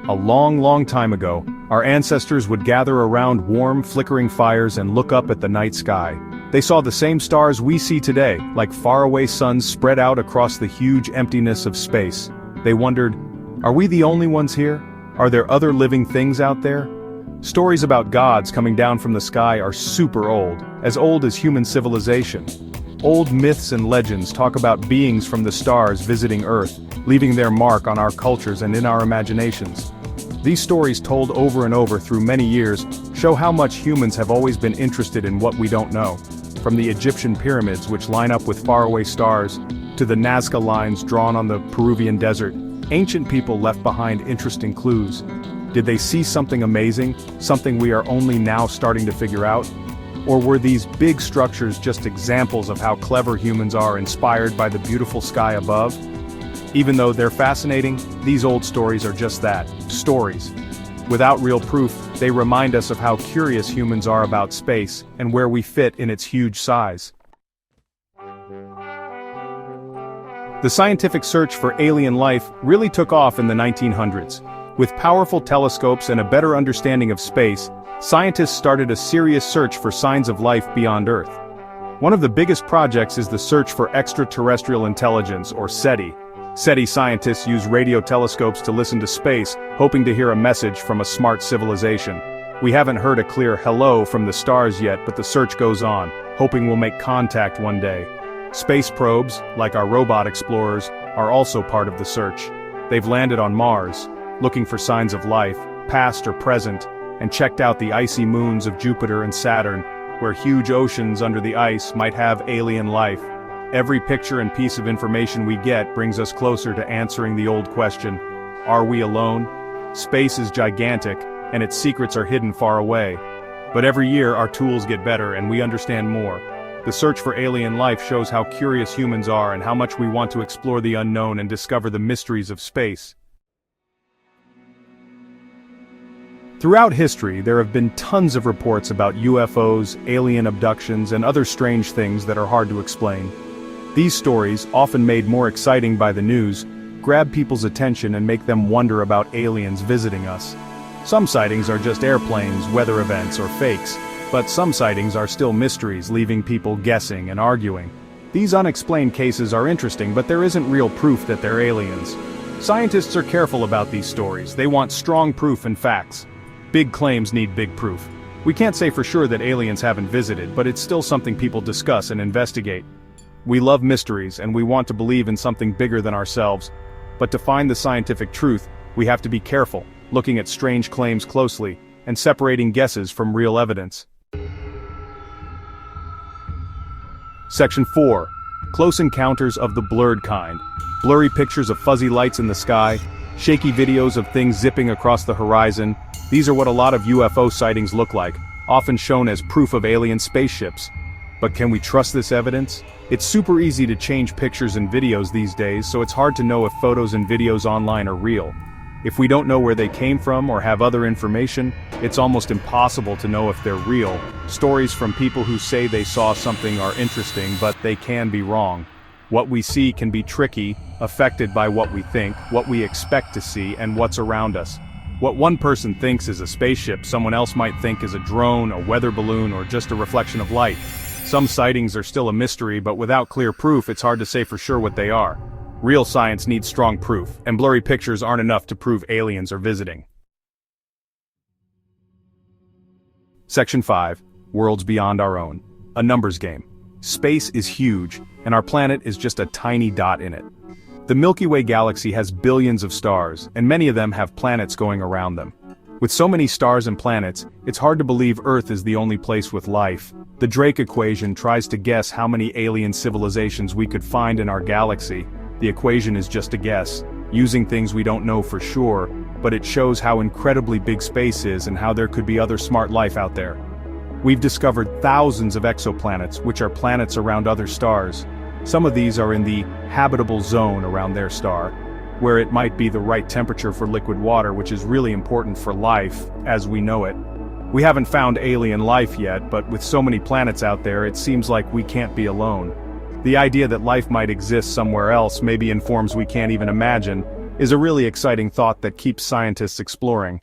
A long, long time ago, our ancestors would gather around warm, flickering fires and look up at the night sky. They saw the same stars we see today, like faraway suns spread out across the huge emptiness of space. They wondered, are we the only ones here? Are there other living things out there? Stories about gods coming down from the sky are super old as human civilization. Old myths and legends talk about beings from the stars visiting Earth, leaving their mark on our cultures and in our imaginations. These stories, told over and over through many years, show how much humans have always been interested in what we don't know. From the Egyptian pyramids, which line up with faraway stars, to the Nazca lines drawn on the Peruvian desert, ancient people left behind interesting clues. Did they see something amazing, something we are only now starting to figure out? Or were these big structures just examples of how clever humans are, inspired by the beautiful sky above? Even though they're fascinating, these old stories are just that, stories. Without real proof, they remind us of how curious humans are about space and where we fit in its huge size. The scientific search for alien life really took off in the 1900s. With powerful telescopes and a better understanding of space, scientists started a serious search for signs of life beyond Earth. One of the biggest projects is the search for extraterrestrial intelligence, or SETI. SETI scientists use radio telescopes to listen to space, hoping to hear a message from a smart civilization. We haven't heard a clear hello from the stars yet, but the search goes on, hoping we'll make contact one day. Space probes, like our robot explorers, are also part of the search. They've landed on Mars, looking for signs of life, past or present, and checked out the icy moons of Jupiter and Saturn, where huge oceans under the ice might have alien life. Every picture and piece of information we get brings us closer to answering the old question, are we alone? Space is gigantic, and its secrets are hidden far away. But every year our tools get better and we understand more. The search for alien life shows how curious humans are and how much we want to explore the unknown and discover the mysteries of space. Throughout history, there have been tons of reports about UFOs, alien abductions, and other strange things that are hard to explain. These stories, often made more exciting by the news, grab people's attention and make them wonder about aliens visiting us. Some sightings are just airplanes, weather events, or fakes, but some sightings are still mysteries, leaving people guessing and arguing. These unexplained cases are interesting, but there isn't real proof that they're aliens. Scientists are careful about these stories. They want strong proof and facts. Big claims need big proof. We can't say for sure that aliens haven't visited, but it's still something people discuss and investigate. We love mysteries, and we want to believe in something bigger than ourselves. But to find the scientific truth, we have to be careful, looking at strange claims closely, and separating guesses from real evidence. Section 4. Close encounters of the blurred kind. Blurry pictures of fuzzy lights in the sky, shaky videos of things zipping across the horizon. These are what a lot of UFO sightings look like, often shown as proof of alien spaceships. But can we trust this evidence? It's super easy to change pictures and videos these days, so it's hard to know if photos and videos online are real. If we don't know where they came from or have other information, it's almost impossible to know if they're real. Stories from people who say they saw something are interesting, but they can be wrong. What we see can be tricky, affected by what we think, what we expect to see, and what's around us. What one person thinks is a spaceship, someone else might think is a drone, a weather balloon, or just a reflection of light. Some sightings are still a mystery, but without clear proof, it's hard to say for sure what they are. Real science needs strong proof, and blurry pictures aren't enough to prove aliens are visiting. Section 5. Worlds beyond our own. A numbers game. Space is huge, and our planet is just a tiny dot in it. The Milky Way galaxy has billions of stars, and many of them have planets going around them. With so many stars and planets, it's hard to believe Earth is the only place with life. The Drake equation tries to guess how many alien civilizations we could find in our galaxy. The equation is just a guess, using things we don't know for sure, but it shows how incredibly big space is and how there could be other smart life out there. We've discovered thousands of exoplanets, which are planets around other stars. Some of these are in the habitable zone around their star, where it might be the right temperature for liquid water, which is really important for life as we know it. We haven't found alien life yet, but with so many planets out there, it seems like we can't be alone. The idea that life might exist somewhere else maybe in forms we can't even imagine, is a really exciting thought that keeps scientists exploring.